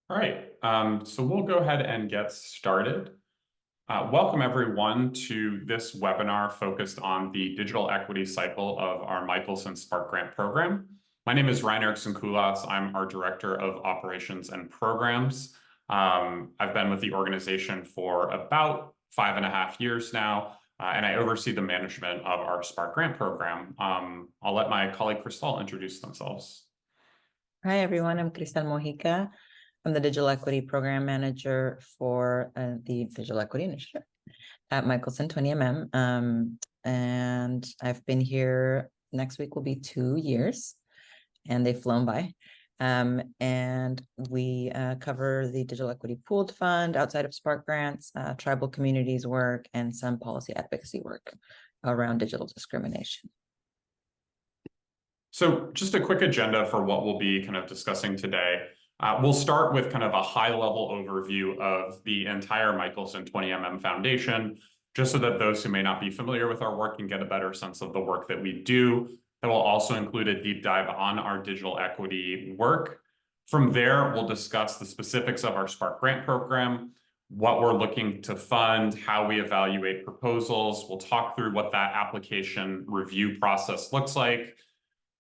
All right, so we'll go ahead and get started. Welcome everyone to this webinar focused on the digital equity cycle of our Michelson Spark Grant program. My name is Ryan Erickson Kulas. I'm our Director of Operations and Programs. I've been with the organization for about 5.5 years now, and I oversee the management of our Spark Grant program. I'll let my colleague Cristal introduce themselves. Hi, everyone. I'm Cristal Mojica. I'm the Digital Equity Program Manager for the Digital Equity Initiative at Michelson 20mm. And I've been here, next week will be 2 years, and they've flown by. And we cover the Digital Equity Pooled Fund outside of Spark Grants, tribal communities work, and some policy advocacy work around digital discrimination. So just a quick agenda for what we'll be kind of discussing today. We'll start with kind of a high-level overview of the entire Michelson 20mm Foundation, just so that those who may not be familiar with our work can get a better sense of the work that we do. That will also include a deep dive on our digital equity work. From there, we'll discuss the specifics of our Spark Grant program, what we're looking to fund, how we evaluate proposals. We'll talk through what that application review process looks like.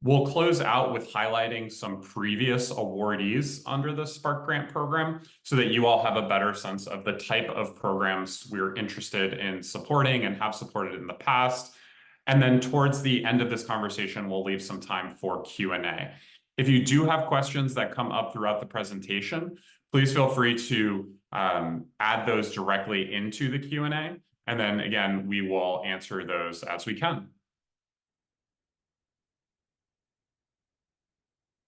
We'll close out with highlighting some previous awardees under the Spark Grant program so that you all have a better sense of the type of programs we're interested in supporting and have supported in the past. And then towards the end of this conversation, we'll leave some time for Q&A. If you do have questions that come up throughout the presentation, please feel free to add those directly into the Q&A. And then again, we will answer those as we can.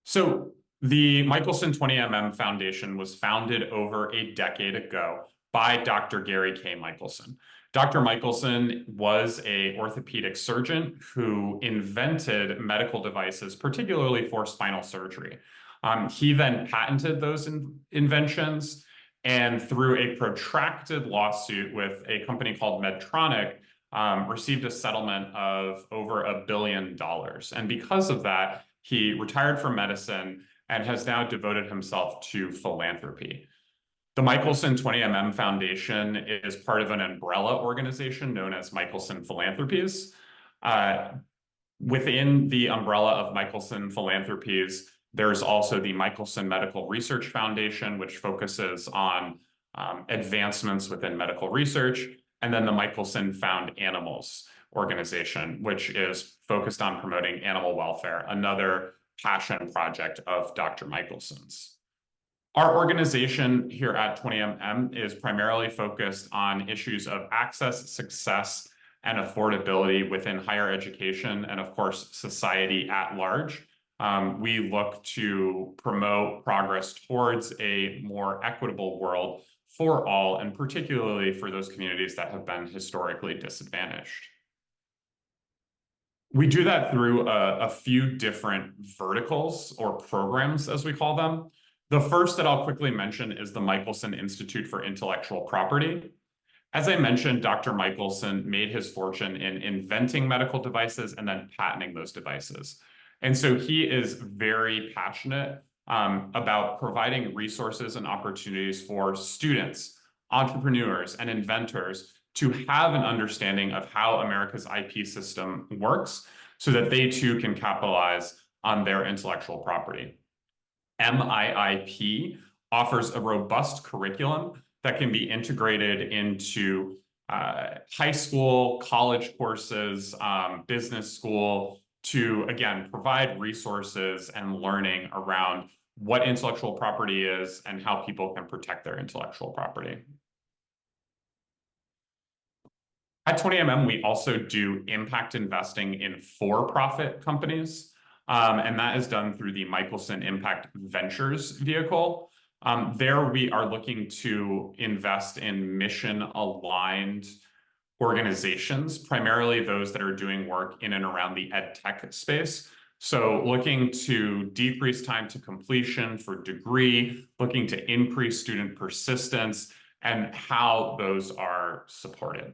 So the Michelson 20mm Foundation was founded over a decade ago by Dr. Gary K. Michelson. Dr. Michelson was an orthopedic surgeon who invented medical devices, particularly for spinal surgery. He then patented those inventions, and through a protracted lawsuit with a company called Medtronic, received a settlement of over $1 billion. And because of that, he retired from medicine and has now devoted himself to philanthropy. The Michelson 20mm Foundation is part of an umbrella organization known as Michelson Philanthropies. Within the umbrella of Michelson Philanthropies, there's also the Michelson Medical Research Foundation, which focuses on advancements within medical research, and then the Michelson Found Animals organization, which is focused on promoting animal welfare, another passion project of Dr. Michelson's. Our organization here at 20mm is primarily focused on issues of access, success, and affordability within higher education and, of course, society at large. We look to promote progress towards a more equitable world for all, and particularly for those communities that have been historically disadvantaged. We do that through a few different verticals or programs, as we call them. The first that I'll quickly mention is the Michelson Institute for Intellectual Property. As I mentioned, Dr. Michelson made his fortune in inventing medical devices and then patenting those devices. And so he is very passionate about providing resources and opportunities for students, entrepreneurs, and inventors to have an understanding of how America's IP system works so that they too can capitalize on their intellectual property. MIIP offers a robust curriculum that can be integrated into high school, college courses, business school to, again, provide resources and learning around what intellectual property is and how people can protect their intellectual property. At 20mm, we also do impact investing in for-profit companies, and that is done through the Michelson Impact Ventures vehicle. There we are looking to invest in mission-aligned organizations, primarily those that are doing work in and around the ed tech space. So looking to decrease time to completion for degree, looking to increase student persistence, and how those are supported.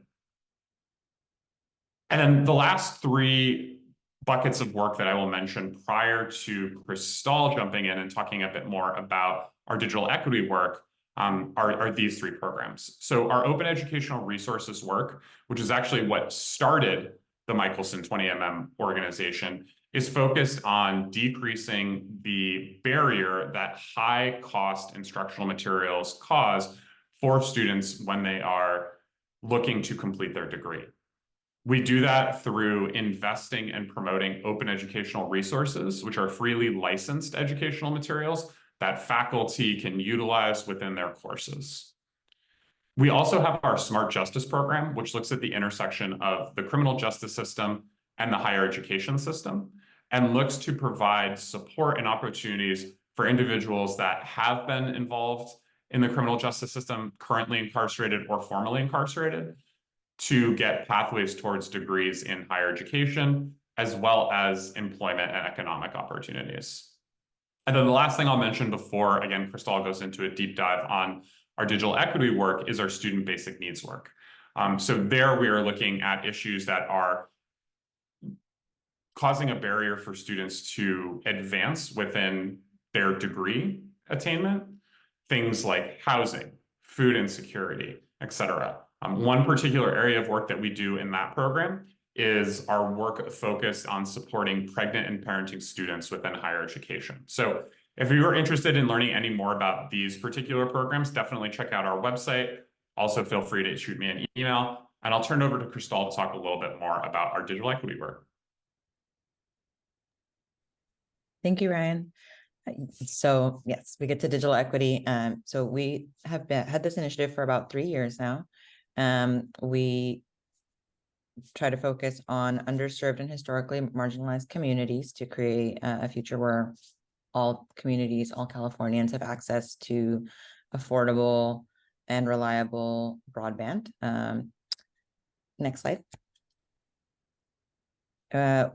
And then the last three buckets of work that I will mention prior to Cristal jumping in and talking a bit more about our digital equity work are these three programs. So our open educational resources work, which is actually what started the Michelson 20mm organization, is focused on decreasing the barrier that high-cost instructional materials cause for students when they are looking to complete their degree. We do that through investing and promoting open educational resources, which are freely licensed educational materials that faculty can utilize within their courses. We also have our Smart Justice program, which looks at the intersection of the criminal justice system and the higher education system, and looks to provide support and opportunities for individuals that have been involved in the criminal justice system, currently incarcerated or formerly incarcerated, to get pathways towards degrees in higher education, as well as employment and economic opportunities. And then the last thing I'll mention before, again, Cristal goes into a deep dive on our digital equity work, is our student basic needs work. So there we are looking at issues that are causing a barrier for students to advance within their degree attainment, things like housing, food insecurity, et cetera. One particular area of work that we do in that program is our work focused on supporting pregnant and parenting students within higher education. So if you are interested in learning any more about these particular programs, definitely check out our website. Also, feel free to shoot me an email, and I'll turn it over to Cristal to talk a little bit more about our digital equity work. Thank you, Ryan. So yes, we get to digital equity. So we have had this initiative for about 3 years now. We try to focus on underserved and historically marginalized communities to create a future where all communities, all Californians have access to affordable and reliable broadband. Next slide.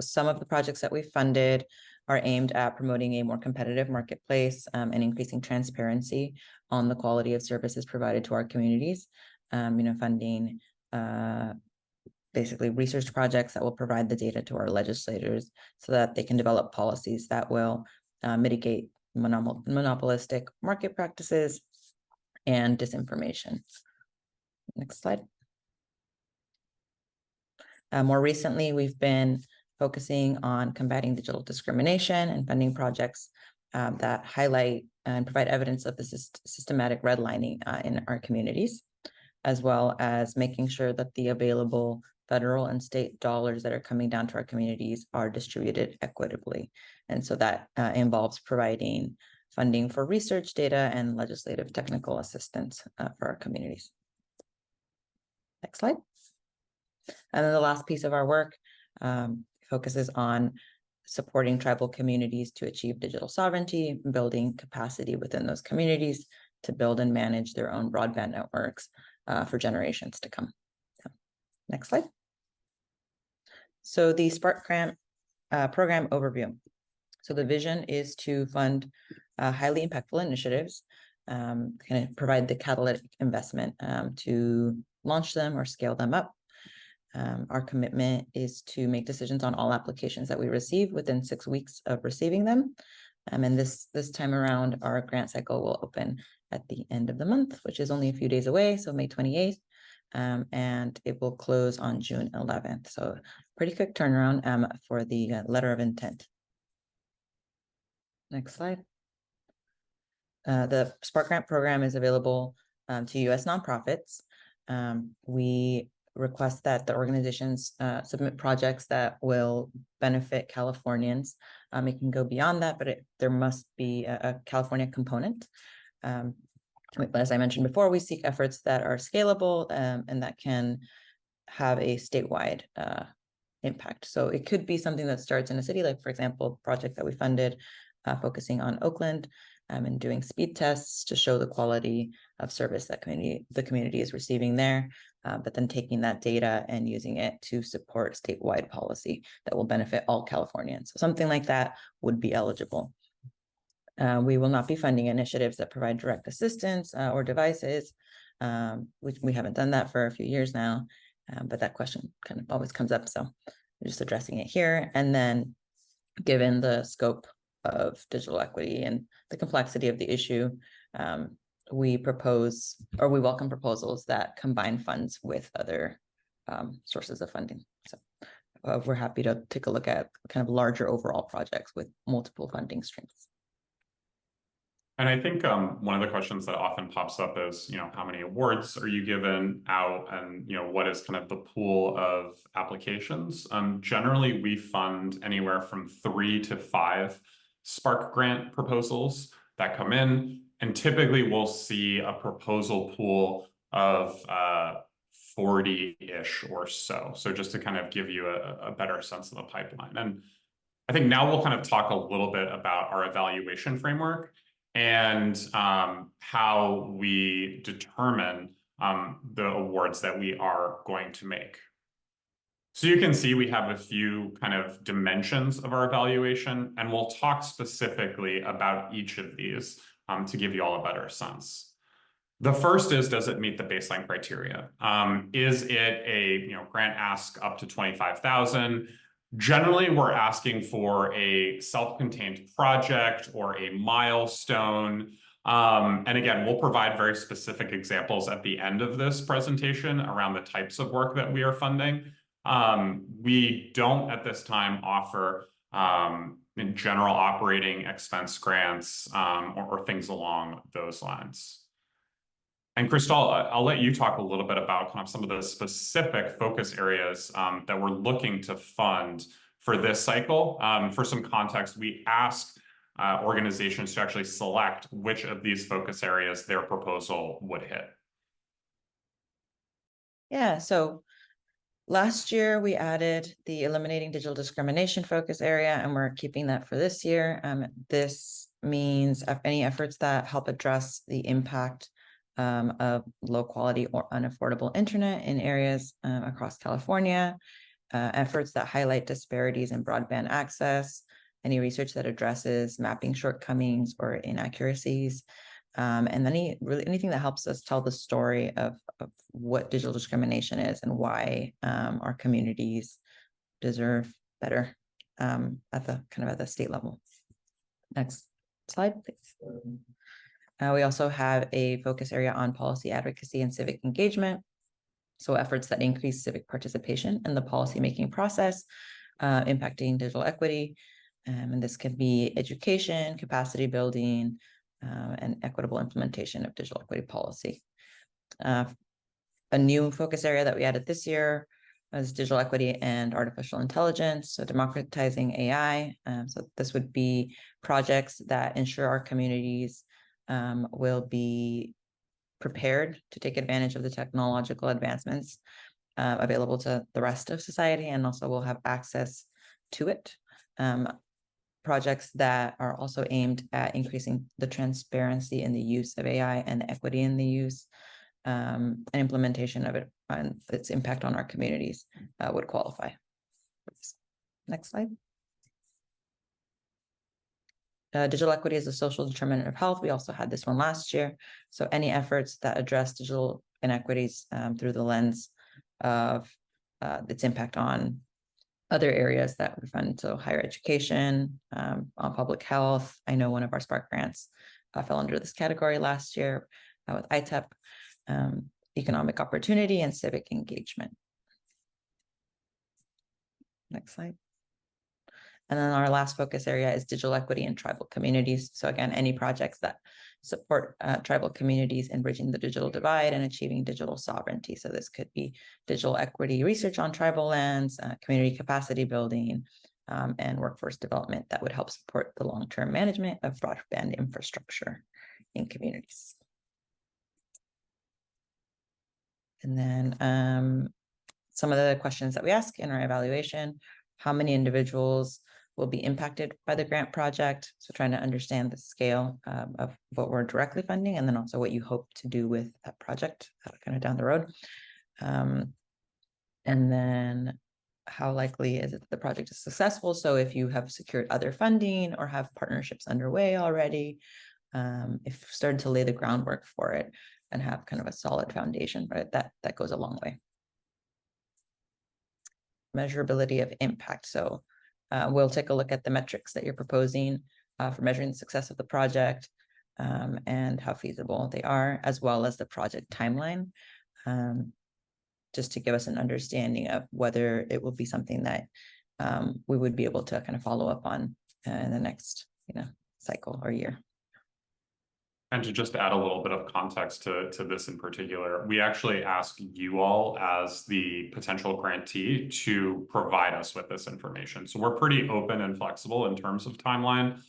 Some of the projects that we funded are aimed at promoting a more competitive marketplace and increasing transparency on the quality of services provided to our communities. Funding basically research projects that will provide the data to our legislators so that they can develop policies that will mitigate monopolistic market practices and disinformation. Next slide. More recently, we've been focusing on combating digital discrimination and funding projects that highlight and provide evidence of the systematic redlining in our communities, as well as making sure that the available federal and state dollars that are coming down to our communities are distributed equitably. And so that involves providing funding for research, data, and legislative technical assistance for our communities. Next slide. And then the last piece of our work focuses on supporting tribal communities to achieve digital sovereignty, building capacity within those communities to build and manage their own broadband networks for generations to come. So, next slide. So the Spark Grant program overview. So the vision is to fund highly impactful initiatives, kind of provide the catalytic investment to launch them or scale them up. Our commitment is to make decisions on all applications that we receive within 6 weeks of receiving them. And this time around, our grant cycle will open at the end of the month, which is only a few days away, so May 28th, and it will close on June 11th. So pretty quick turnaround for the letter of intent. Next slide. The Spark Grant program is available to U.S. nonprofits. We request that the organizations submit projects that will benefit Californians. It can go beyond that, but there must be a California component. As I mentioned before, we seek efforts that are scalable and that can have a statewide impact. So it could be something that starts in a city, like, for example, a project that we funded focusing on Oakland and doing speed tests to show the quality of service that the community is receiving there, but then taking that data and using it to support statewide policy that will benefit all Californians. So something like that would be eligible. We will not be funding initiatives that provide direct assistance or devices, which we haven't done that for a few years now, but that question kind of always comes up. So we're just addressing it here. And then given the scope of digital equity and the complexity of the issue, we welcome proposals that combine funds with other sources of funding. So we're happy to take a look at kind of larger overall projects with multiple funding streams. And I think one of the questions that often pops up is, how many awards are you given out, and what is kind of the pool of applications? Generally, we fund anywhere from 3 to 5 Spark grant proposals that come in, and typically we'll see a proposal pool of 40-ish or so. So just to kind of give you a better sense of the pipeline. And I think now we'll kind of talk a little bit about our evaluation framework and how we determine the awards that we are going to make. So you can see we have a few kind of dimensions of our evaluation, and we'll talk specifically about each of these to give you all a better sense. The first is, does it meet the baseline criteria? Is it a grant ask up to 25,000? Generally, we're asking for a self-contained project or a milestone. And again, we'll provide very specific examples at the end of this presentation around the types of work that we are funding. We don't at this time offer in general operating expense grants or things along those lines. And Crystal, I'll let you talk a little bit about kind of some of the specific focus areas that we're looking to fund for this cycle. For some context, we asked organizations to actually select which of these focus areas their proposal would hit. Yeah, so last year we added the eliminating digital discrimination focus area, and we're keeping that for this year. This means any efforts that help address the impact of low quality or unaffordable internet in areas across California, efforts that highlight disparities in broadband access, any research that addresses mapping shortcomings or inaccuracies, and anything that helps us tell the story of what digital discrimination is and why our communities deserve better at the state level. Next slide, please. We also have a focus area on policy advocacy and civic engagement. So efforts that increase civic participation in the policymaking process, impacting digital equity. And this can be education, capacity building, and equitable implementation of digital equity policy. A new focus area that we added this year is digital equity and artificial intelligence, so democratizing AI. So this would be projects that ensure our communities will be prepared to take advantage of the technological advancements available to the rest of society, and also will have access to it. Projects that are also aimed at increasing the transparency in the use of AI and the equity in the use and implementation of it and its impact on our communities would qualify. Next slide. Digital equity is a social determinant of health. We also had this one last year. So any efforts that address digital inequities through the lens of its impact on other areas that we fund, so higher education, on public health. I know one of our Spark grants fell under this category last year with ITEP, economic opportunity and civic engagement. Next slide. And then our last focus area is digital equity in tribal communities. So again, any projects that support tribal communities in bridging the digital divide and achieving digital sovereignty. So this could be digital equity research on tribal lands, community capacity building, and workforce development that would help support the long-term management of broadband infrastructure in communities. And then some of the questions that we ask in our evaluation: how many individuals will be impacted by the grant project? So trying to understand the scale of what we're directly funding, and then also what you hope to do with that project kind of down the road. And then how likely is it that the project is successful? So if you have secured other funding or have partnerships underway already, if you've started to lay the groundwork for it and have kind of a solid foundation, right, that goes a long way. Measurability of impact. So we'll take a look at the metrics that you're proposing for measuring the success of the project. and how feasible they are, as well as the project timeline, just to give us an understanding of whether it will be something that we would be able to kind of follow up on in the next, cycle or year. And to just add a little bit of context to this in particular, we actually ask you all as the potential grantee to provide us with this information. So we're pretty open and flexible in terms of timeline,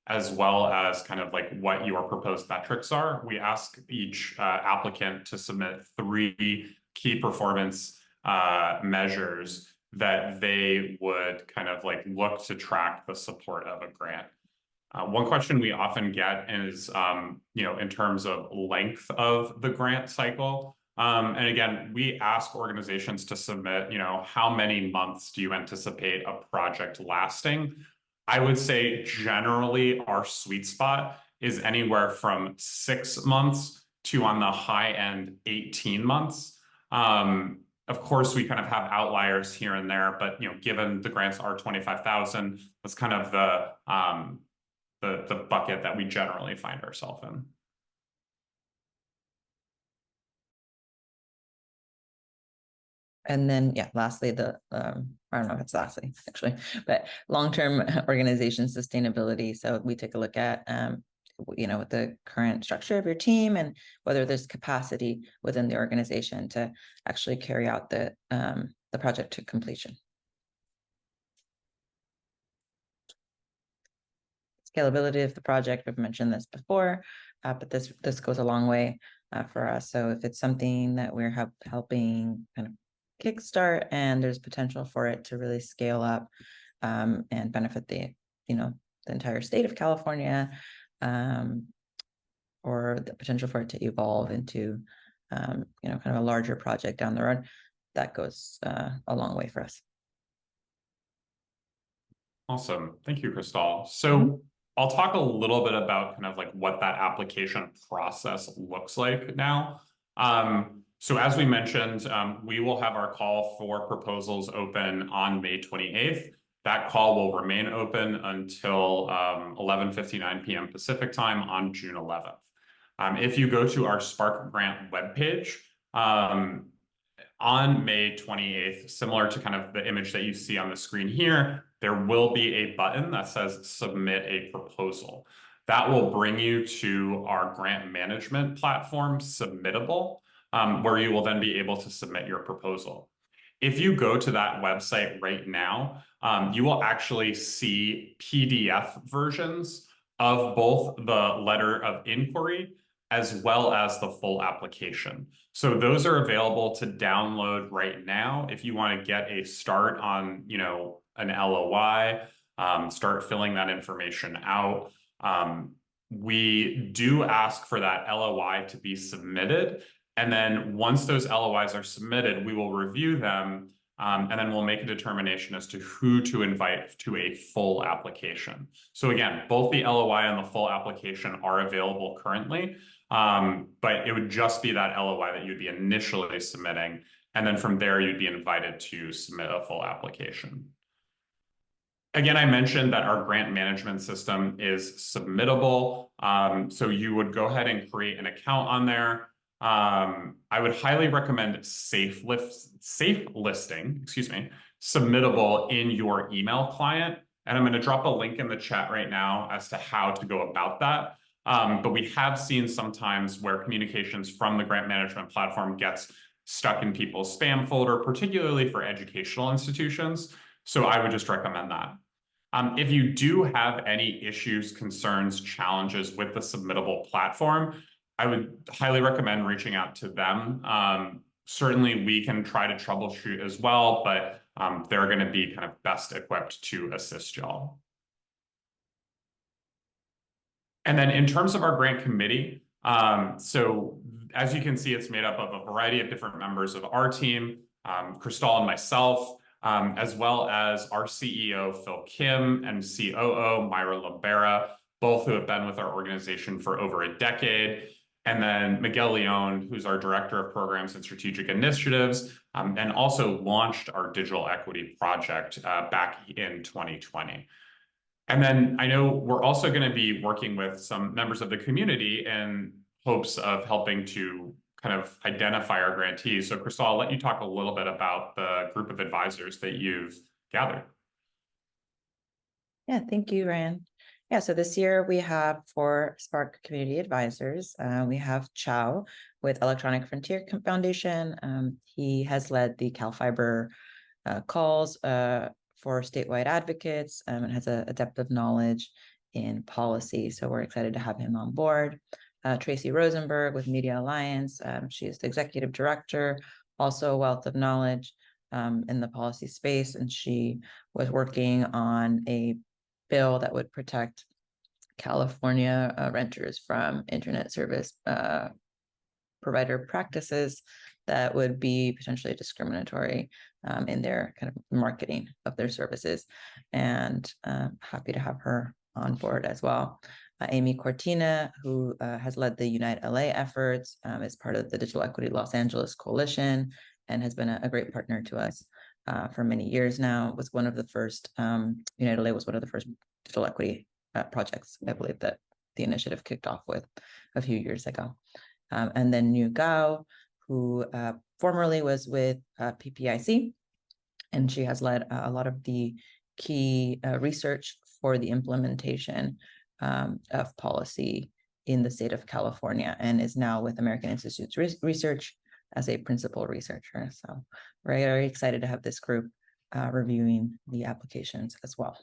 as well as kind of like what your proposed metrics are. We ask each applicant to submit 3 key performance measures that they would kind of like look to track the support of a grant. One question we often get is, in terms of length of the grant cycle. And again, we ask organizations to submit, how many months do you anticipate a project lasting? I would say generally our sweet spot is anywhere from 6 months to, on the high end, 18 months. Of course, we kind of have outliers here and there, but given the grants are 25,000, that's kind of the bucket that we generally find ourselves in. And then, lastly, I don't know if it's lastly, actually, but long-term organization sustainability. So we take a look at, with the current structure of your team and whether there's capacity within the organization to actually carry out the project to completion. Scalability of the project, we've mentioned this before, but this goes a long way for us. So if it's something that we're helping kind of kickstart and there's potential for it to really scale up and benefit the entire state of California, or the potential for it to evolve into kind of a larger project down the road, that goes a long way for us. Awesome. Thank you, Crystal. So I'll talk a little bit about kind of like what that application process looks like now. So as we mentioned, we will have our call for proposals open on May 28th. That call will remain open until 11:59 p.m. Pacific time on June 11th. If you go to our Spark Grant webpage, on May 28th, similar to kind of the image that you see on the screen here, there will be a button that says submit a proposal. That will bring you to our grant management platform, Submittable, where you will then be able to submit your proposal. If you go to that website right now, you will actually see PDF versions of both the letter of inquiry as well as the full application. So those are available to download right now if you want to get a start on, an LOI, start filling that information out. We do ask for that LOI to be submitted. And then once those LOIs are submitted, we will review them, and then we'll make a determination as to who to invite to a full application. So again, both the LOI and the full application are available currently, but it would just be that LOI that you'd be initially submitting. And then from there, you'd be invited to submit a full application. Again, I mentioned that our grant management system is submittable. So you would go ahead and create an account on there. I would highly recommend safe listing, Submittable in your email client. And I'm going to drop a link in the chat right now as to how to go about that. But we have seen sometimes where communications from the grant management platform gets stuck in people's spam folder, particularly for educational institutions. So I would just recommend that. If you do have any issues, concerns, challenges with the Submittable platform, I would highly recommend reaching out to them. Certainly, we can try to troubleshoot as well, but they're going to be kind of best equipped to assist y'all. And then in terms of our grant committee, so as you can see, it's made up of a variety of different members of our team, Crystal and myself, as well as our CEO, Phil Kim, and COO, Myra Libera, both who have been with our organization for over a decade. And then Miguel Leon, who's our Director of Programs and Strategic Initiatives, and also launched our Digital Equity Project back in 2020. And then I know we're also going to be working with some members of the community in hopes of helping to kind of identify our grantees. So Crystal, I'll let you talk a little bit about the group of advisors that you've gathered. Yeah, thank you, Ryan. Yeah, so this year we have 4 Spark Community Advisors. We have Chow with Electronic Frontier Foundation. He has led the Cal Fiber calls for statewide advocates and has a depth of knowledge in policy. So we're excited to have him on board. Tracy Rosenberg with Media Alliance. She is the executive director, also a wealth of knowledge in the policy space. And she was working on a bill that would protect California renters from internet service provider practices that would be potentially discriminatory in their kind of marketing of their services. And happy to have her on board as well. Amy Cortina, who has led the Unite LA efforts, is part of the Digital Equity Los Angeles Coalition and has been a great partner to us for many years now. Was one of the first, Unite LA was one of the first digital equity projects, I believe, that the initiative kicked off with a few years ago. And then New Gao, who formerly was with PPIC, and she has led a lot of the key research for the implementation of policy in the state of California, and is now with American Institutes Research as a principal researcher. So we're very excited to have this group reviewing the applications as well.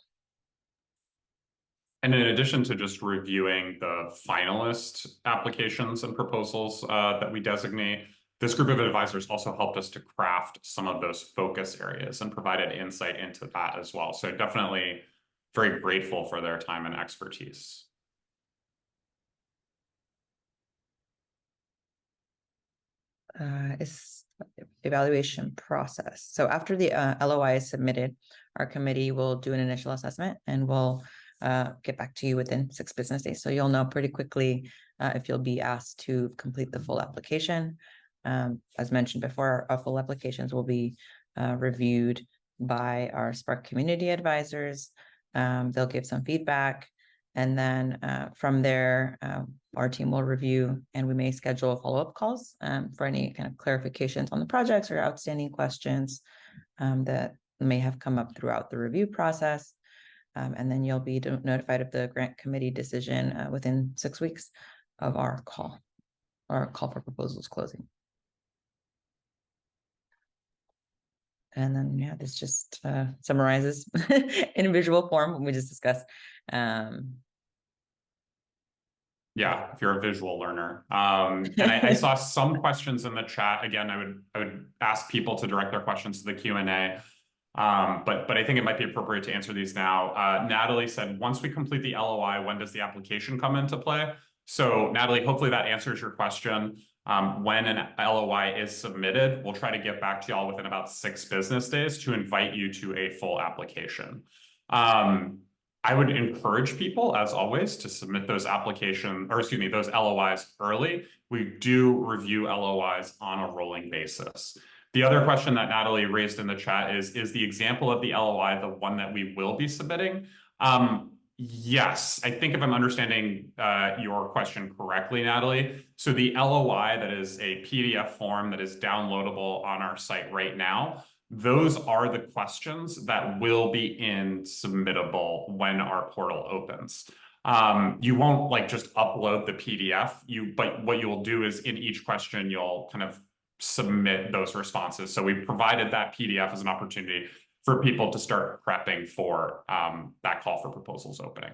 And in addition to just reviewing the finalist applications and proposals that we designate, this group of advisors also helped us to craft some of those focus areas and provided insight into that as well. So definitely very grateful for their time and expertise. Evaluation process. So after the LOI is submitted, our committee will do an initial assessment and we'll get back to you within 6 business days. So you'll know pretty quickly if you'll be asked to complete the full application. As mentioned before, our full applications will be reviewed by our Spark community advisors. They'll give some feedback. And then from there, our team will review and we may schedule follow-up calls for any kind of clarifications on the projects or outstanding questions that may have come up throughout the review process. And then you'll be notified of the grant committee decision within 6 weeks of our call for proposals closing. And then, yeah, this just summarizes in visual form what we just discussed. Yeah, if you're a visual learner. And I saw some questions in the chat. Again, I would ask people to direct their questions to the Q&A. But I think it might be appropriate to answer these now. Natalie said, once we complete the LOI, when does the application come into play? So Natalie, hopefully that answers your question. When an LOI is submitted, we'll try to get back to y'all within about 6 business days to invite you to a full application. I would encourage people, as always, to submit those those LOIs early. We do review LOIs on a rolling basis. The other question that Natalie raised in the chat is the example of the LOI the one that we will be submitting? Yes, I think if I'm understanding your question correctly, Natalie. So the LOI that is a PDF form that is downloadable on our site right now, those are the questions that will be submittable when our portal opens. You won't just upload the PDF, but what you'll do is in each question, you'll kind of submit those responses. So we provided that PDF as an opportunity for people to start prepping for that call for proposals opening.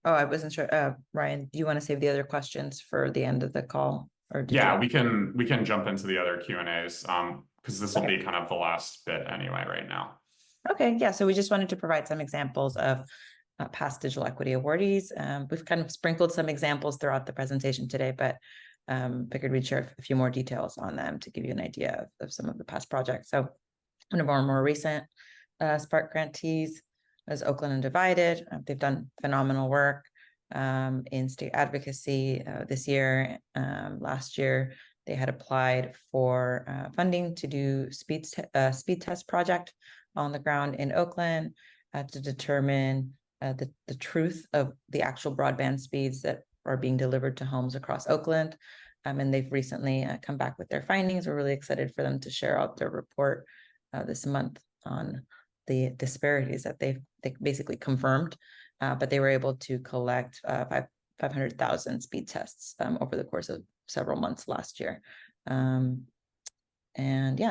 I wasn't sure. Ryan, do you want to save the other questions for the end of the call? Or yeah, we can jump into the other Q&As because this will be kind of the last bit anyway right now. Okay, yeah. So we just wanted to provide some examples of past digital equity awardees. We've kind of sprinkled some examples throughout the presentation today, but figured we'd share a few more details on them to give you an idea of some of the past projects. So one of our more recent Spark grantees is Oakland Undivided. They've done phenomenal work in state advocacy this year. Last year, they had applied for funding to do speed test project on the ground in Oakland to determine the truth of the actual broadband speeds that are being delivered to homes across Oakland. And they've recently come back with their findings. We're really excited for them to share out their report this month on the disparities that they basically confirmed, but they were able to collect 500,000 speed tests over the course of several months last year. And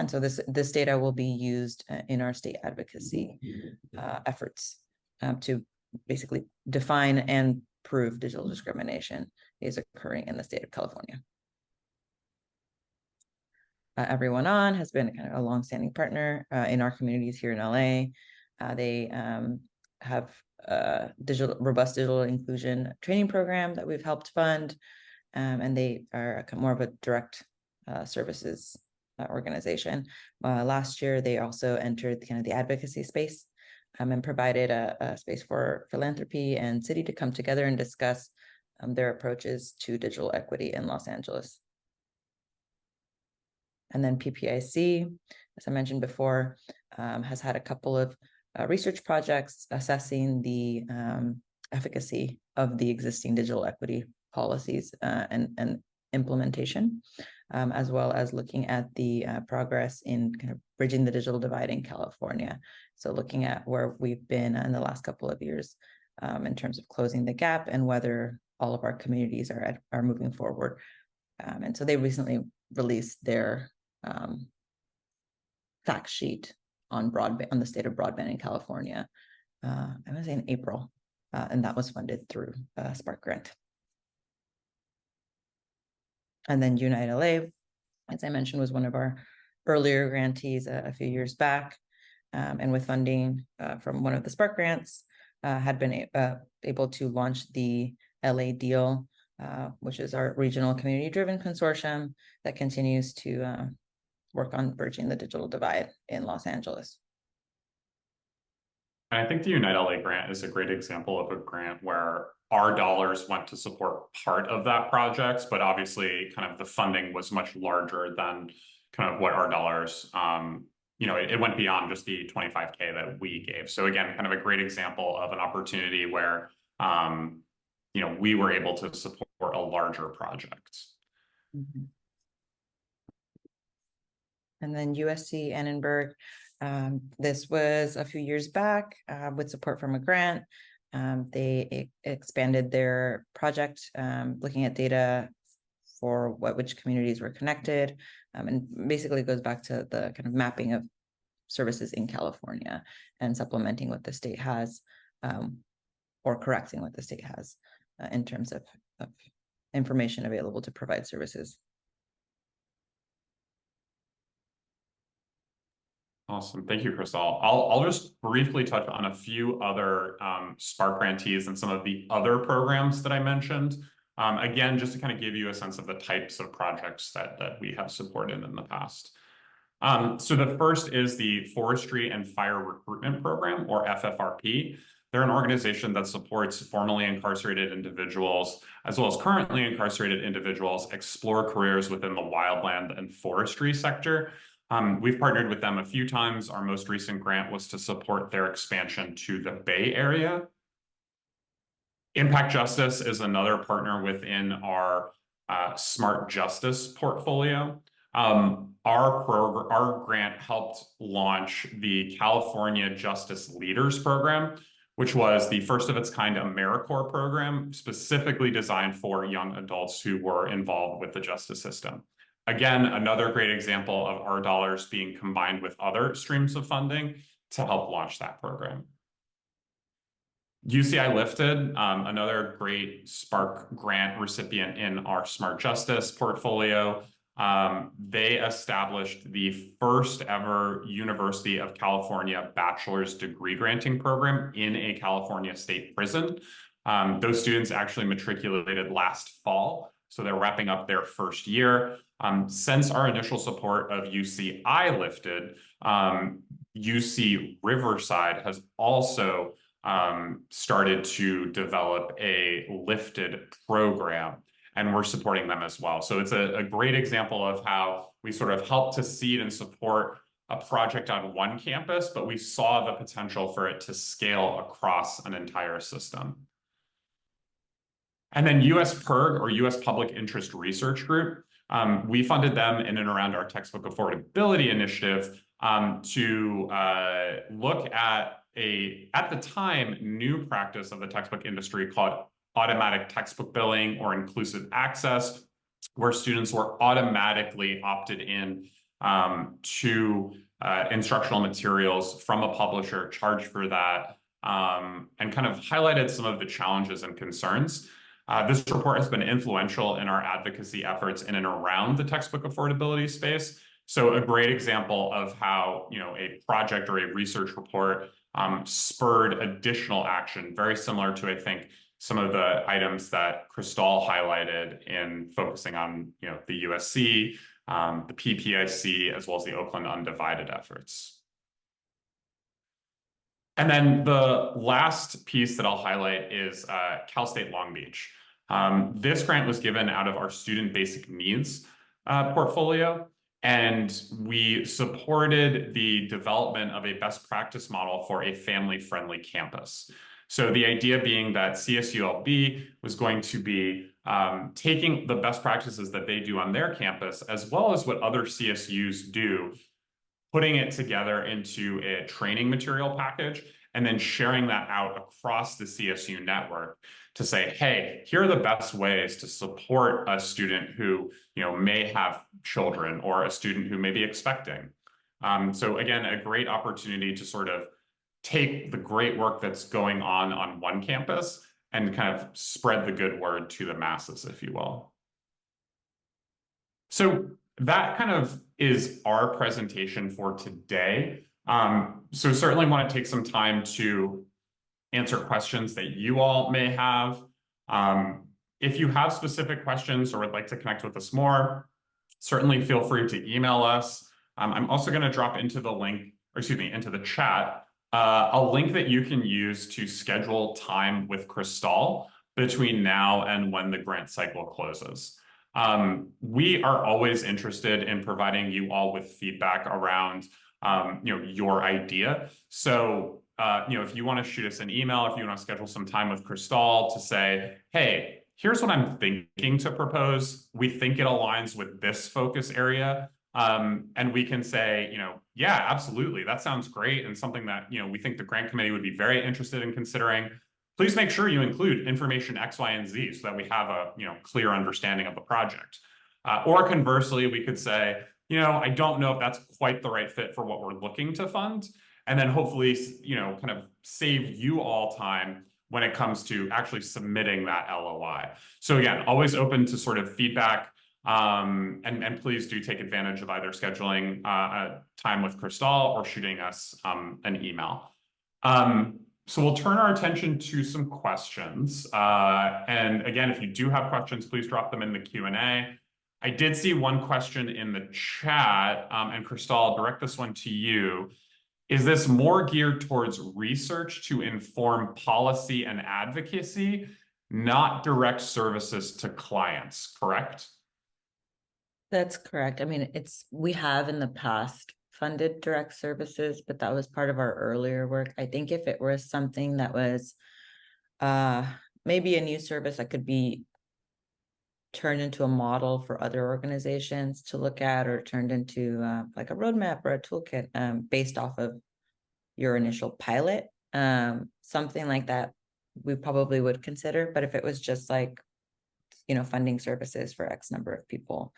so this data will be used in our state advocacy efforts to basically define and prove digital discrimination is occurring in the state of California. Everyone On has been kind of a longstanding partner in our communities here in LA. They have a robust digital inclusion training program that we've helped fund, and they are more of a direct services organization. Last year, they also entered kind of the advocacy space and provided a space for philanthropy and city to come together and discuss their approaches to digital equity in Los Angeles. And then PPIC, as I mentioned before, has had a couple of research projects assessing the efficacy of the existing digital equity policies and implementation, as well as looking at the progress in kind of bridging the digital divide in California. So looking at where we've been in the last couple of years in terms of closing the gap and whether all of our communities are moving forward. And so they recently released their fact sheet on broadband, on the state of broadband in California. I was in April, and that was funded through a Spark grant. And then Unite LA, as I mentioned, was one of our earlier grantees a few years back, and with funding from one of the Spark grants, had been able to launch the LA Deal, which is our regional community-driven consortium that continues to work on bridging the digital divide in Los Angeles. And I think the Unite LA grant is a great example of a grant where our dollars went to support part of that project, but obviously kind of the funding was much larger than kind of what our dollars, it went beyond just the 25K that we gave. So again, kind of a great example of an opportunity where, we were able to support a larger project. Mm-hmm. And then USC Annenberg, this was a few years back with support from a grant. They expanded their project, looking at data for which communities were connected, and basically goes back to the kind of mapping of services in California and supplementing what the state has, or correcting what the state has in terms of information available to provide services. Awesome. Thank you, Crystal. I'll just briefly touch on a few other Spark grantees and some of the other programs that I mentioned. Again, just to kind of give you a sense of the types of projects that we have supported in the past. So the first is the Forestry and Fire Recruitment Program, or FFRP. They're an organization that supports formerly incarcerated individuals, as well as currently incarcerated individuals, explore careers within the wildland and forestry sector. We've partnered with them a few times. Our most recent grant was to support their expansion to the Bay Area. Impact Justice is another partner within our Smart Justice portfolio. Our grant helped launch the California Justice Leaders Program, which was the first of its kind AmeriCorps program, specifically designed for young adults who were involved with the justice system. Again, another great example of our dollars being combined with other streams of funding to help launch that program. UCI Lifted, another great Spark grant recipient in our Smart Justice portfolio. They established the first ever University of California bachelor's degree granting program in a California state prison. Those students actually matriculated last fall, so they're wrapping up their first year. Since our initial support of UCI Lifted, UC Riverside has also started to develop a Lifted program. and we're supporting them as well. So it's a great example of how we sort of help to seed and support a project on one campus, but we saw the potential for it to scale across an entire system. And then US PIRG, or US Public Interest Research Group, we funded them in and around our textbook affordability initiative to look at at the time, new practice of the textbook industry called automatic textbook billing or inclusive access, where students were automatically opted in to instructional materials from a publisher, charged for that, and kind of highlighted some of the challenges and concerns. This report has been influential in our advocacy efforts in and around the textbook affordability space. So a great example of how, a project or a research report spurred additional action, very similar to, I think, some of the items that Cristal highlighted in focusing on, the USC, the PPIC, as well as the Oakland Undivided efforts. And then the last piece that I'll highlight is Cal State Long Beach. This grant was given out of our Student Basic Needs portfolio, and we supported the development of a best practice model for a family-friendly campus. So the idea being that CSULB was going to be taking the best practices that they do on their campus, as well as what other CSUs do, putting it together into a training material package, and then sharing that out across the CSU network to say, hey, here are the best ways to support a student who may have children, or a student who may be expecting. So again, a great opportunity to sort of take the great work that's going on one campus and kind of spread the good word to the masses, if you will. So that kind of is our presentation for today. So certainly want to take some time to answer questions that you all may have. If you have specific questions or would like to connect with us more, certainly feel free to email us. I'm also going to drop into the link, or excuse me, into the chat, a link that you can use to schedule time with Cristal between now and when the grant cycle closes. We are always interested in providing you all with feedback around, your idea. So, if you want to shoot us an email, if you want to schedule some time with Cristal to say, hey, here's what I'm thinking to propose. We think it aligns with this focus area. And we can say, yeah, absolutely, that sounds great, and something that, we think the grant committee would be very interested in considering. Please make sure you include information X, Y, and Z so that we have a clear understanding of the project. Or conversely, we could say, I don't know if that's quite the right fit for what we're looking to fund. And then hopefully, kind of save you all time when it comes to actually submitting that LOI. So again, always open to sort of feedback. And please do take advantage of either scheduling a time with Cristal or shooting us an email. So we'll turn our attention to some questions. And again, if you do have questions, please drop them in the Q&A. I did see one question in the chat, and Cristal, I'll direct this one to you. Is this more geared towards research to inform policy and advocacy, not direct services to clients, correct? That's correct. I mean, we have in the past funded direct services, but that was part of our earlier work. I think if it was something that was maybe a new service that could be turned into a model for other organizations to look at, or turned into like a roadmap or a toolkit based off of your initial pilot, something like that we probably would consider. But if it was just like, funding services for X number of people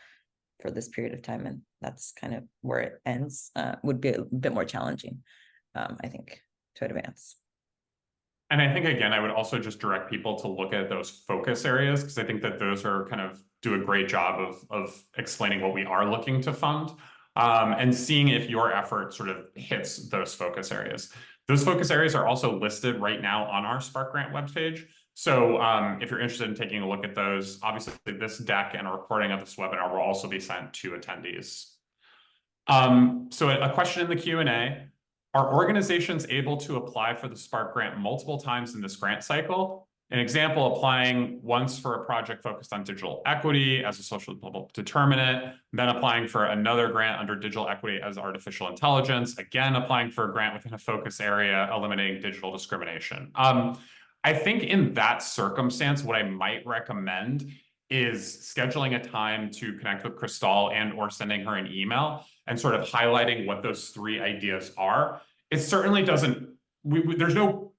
for this period of time, and that's kind of where it ends, would be a bit more challenging, I think, to advance. And I think, again, I would also just direct people to look at those focus areas, because I think that those are kind of do a great job of explaining what we are looking to fund, and seeing if your effort sort of hits those focus areas. Those focus areas are also listed right now on our Spark Grant webpage. So if you're interested in taking a look at those, obviously this deck and a recording of this webinar will also be sent to attendees. So a question in the Q&A: are organizations able to apply for the Spark Grant multiple times in this grant cycle? An example, applying once for a project focused on digital equity as a social determinant, then applying for another grant under digital equity as artificial intelligence, again, applying for a grant within a focus area, eliminating digital discrimination. I think in that circumstance, what I might recommend is scheduling a time to connect with Cristal and or sending her an email and sort of highlighting what those three ideas are. It certainly doesn't, there's no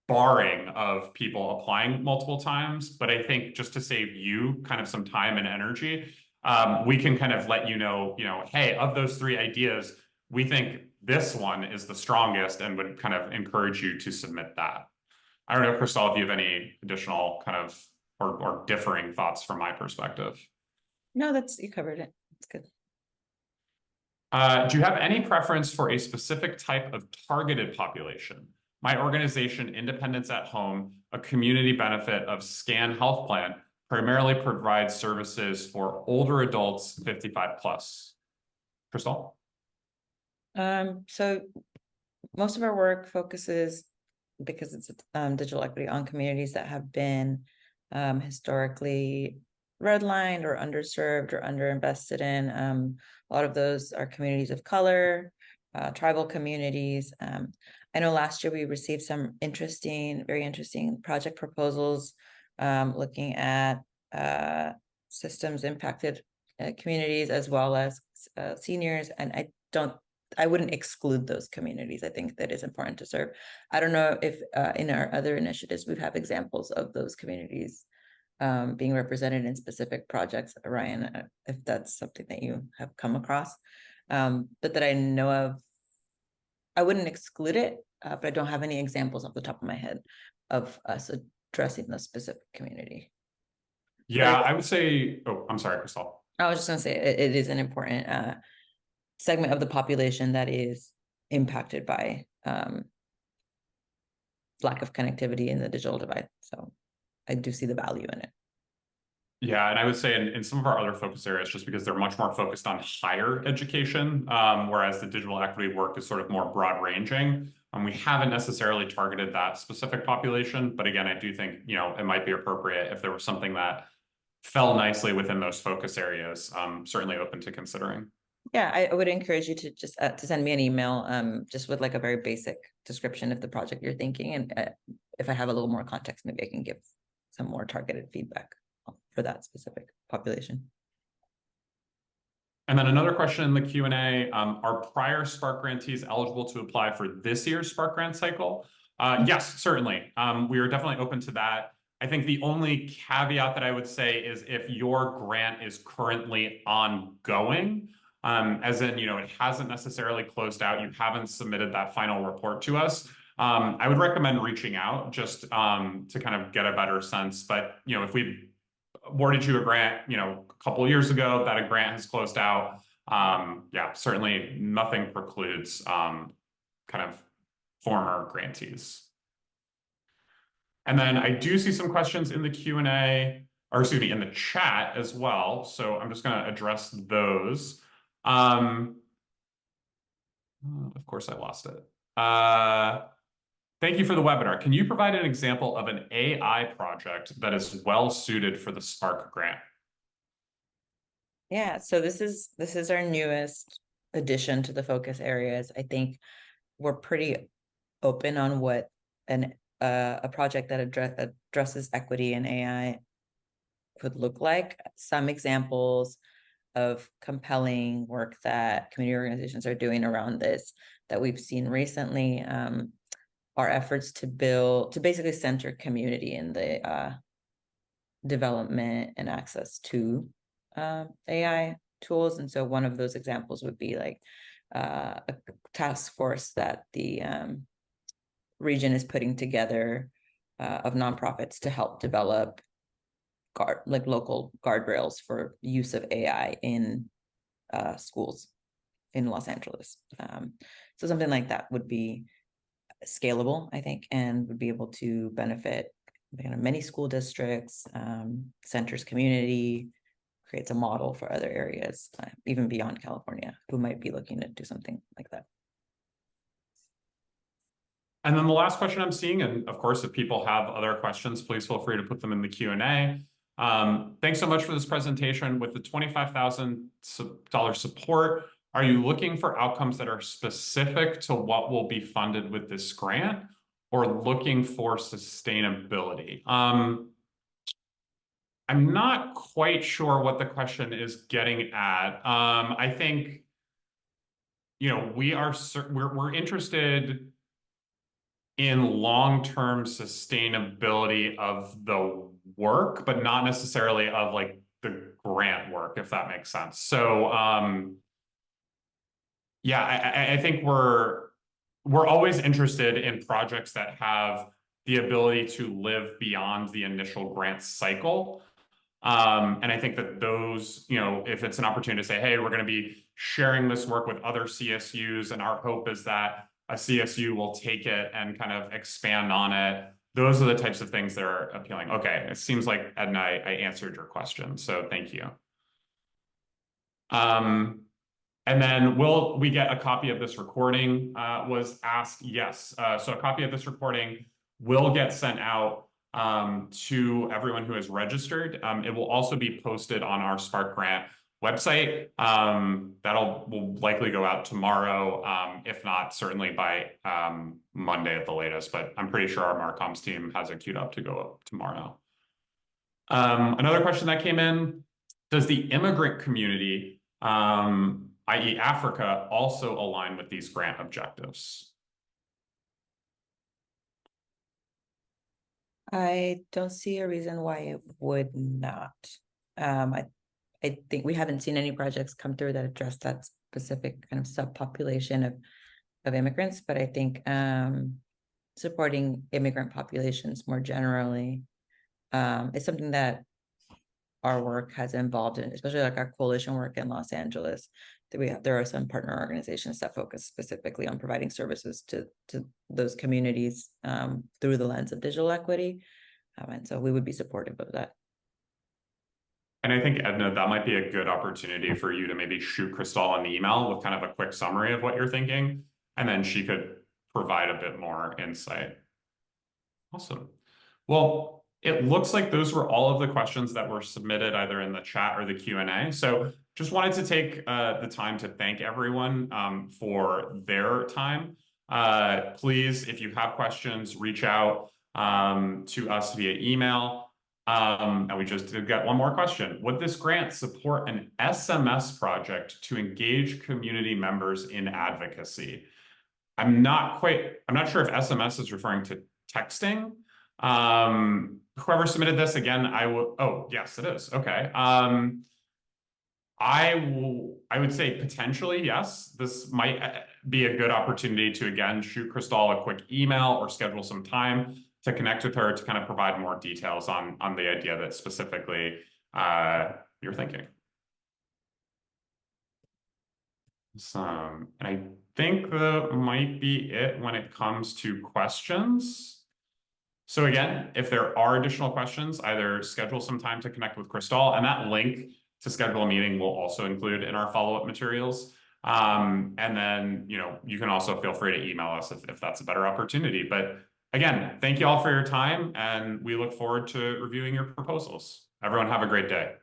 barring of people applying multiple times, but I think just to save you kind of some time and energy, we can kind of let you know, hey, of those three ideas, we think this one is the strongest and would kind of encourage you to submit that. I don't know, Crystal, if you have any additional kind of or differing thoughts from my perspective. No, you covered it. It's good. Do you have any preference for a specific type of targeted population? My organization, Independence at Home, a community benefit of SCAN Health Plan, primarily provides services for older adults 55 plus. Crystal? So most of our work focuses, because it's digital equity, on communities that have been historically redlined or underserved or underinvested in. A lot of those are communities of color, tribal communities. I know last year we received some very interesting project proposals looking at systems impacted communities as well as seniors. And I wouldn't exclude those communities. I think that is important to serve. I don't know if in our other initiatives, we have examples of those communities being represented in specific projects, Ryan, if that's something that you have come across. But that I know of, I wouldn't exclude it, but I don't have any examples off the top of my head of us addressing the specific community. Yeah, I would say, oh, I'm sorry, Crystal. I was just going to say it is an important segment of the population that is impacted by lack of connectivity in the digital divide. So I do see the value in it. Yeah, and I would say in some of our other focus areas, just because they're much more focused on higher education, whereas the digital equity work is sort of more broad ranging. We haven't necessarily targeted that specific population, but again, I do think, it might be appropriate if there was something that fell nicely within those focus areas. Certainly open to considering. Yeah, I would encourage you to just to send me an email just with like a very basic description of the project you're thinking. And if I have a little more context, maybe I can give some more targeted feedback for that specific population. And then another question in the Q&A, are prior Spark grantees eligible to apply for this year's Spark grant cycle? Yes, certainly. We are definitely open to that. I think the only caveat that I would say is if your grant is currently ongoing, as in, it hasn't necessarily closed out, you haven't submitted that final report to us, I would recommend reaching out just to kind of get a better sense. But, if we awarded you a grant, a couple of years ago, that a grant has closed out, yeah, certainly nothing precludes kind of former grantees. And then I do see some questions in the Q&A, or excuse me, in the chat as well. So I'm just going to address those. Of course, I lost it. Thank you for the webinar. Can you provide an example of an AI project that is well suited for the Spark grant? Yeah, so this is our newest addition to the focus areas. I think we're pretty open on what a project that addresses equity and AI could look like. Some examples of compelling work that community organizations are doing around this that we've seen recently are efforts to basically center community in the development and access to AI tools. And so one of those examples would be like a task force that the region is putting together of nonprofits to help develop local guardrails for use of AI in schools in Los Angeles. So something like that would be scalable, I think, and would be able to benefit many school districts, centers community, creates a model for other areas, even beyond California, who might be looking to do something like that. And then the last question I'm seeing, and of course, if people have other questions, please feel free to put them in the Q&A. Thanks so much for this presentation. With the $25,000 support, are you looking for outcomes that are specific to what will be funded with this grant, or looking for sustainability? I'm not quite sure what the question is getting at. I think, we're interested in long-term sustainability of the work, but not necessarily of like the grant work, if that makes sense. So yeah, I think we're always interested in projects that have the ability to live beyond the initial grant cycle. And I think that those, if it's an opportunity to say, hey, we're going to be sharing this work with other CSUs, and our hope is that a CSU will take it and kind of expand on it. Those are the types of things that are appealing. Okay, it seems like, Edna, I answered your question, so thank you. And then will we get a copy of this recording, was asked. Yes. So a copy of this recording will get sent out to everyone who is registered. It will also be posted on our Spark Grant website. Will likely go out tomorrow, if not certainly by Monday at the latest, but I'm pretty sure our Marcoms team has it queued up to go up tomorrow. Another question that came in: does the immigrant community, i.e. Africa, also align with these grant objectives? I don't see a reason why it would not. I think we haven't seen any projects come through that address that specific kind of subpopulation of immigrants, but I think supporting immigrant populations more generally is something that our work has involved in, especially like our coalition work in Los Angeles. There are some partner organizations that focus specifically on providing services to those communities through the lens of digital equity. And so we would be supportive of that. And I think, Edna, that might be a good opportunity for you to maybe shoot Crystal an email with kind of a quick summary of what you're thinking, and then she could provide a bit more insight. Awesome. Well, it looks like those were all of the questions that were submitted either in the chat or the Q&A. So just wanted to take the time to thank everyone for their time. Please, if you have questions, reach out to us via email. And we just got one more question. Would this grant support an SMS project to engage community members in advocacy? I'm not sure if SMS is referring to texting. Whoever submitted this, again, oh, yes, it is. Okay. I would say potentially, yes. This might be a good opportunity to, again, shoot Crystal a quick email or schedule some time to connect with her to kind of provide more details on the idea that specifically you're thinking. And I think that might be it when it comes to questions. So again, if there are additional questions, either schedule some time to connect with Crystal, and that link to schedule a meeting will also include in our follow-up materials. And then, you can also feel free to email us if that's a better opportunity. But again, thank you all for your time, and we look forward to reviewing your proposals. Everyone have a great day.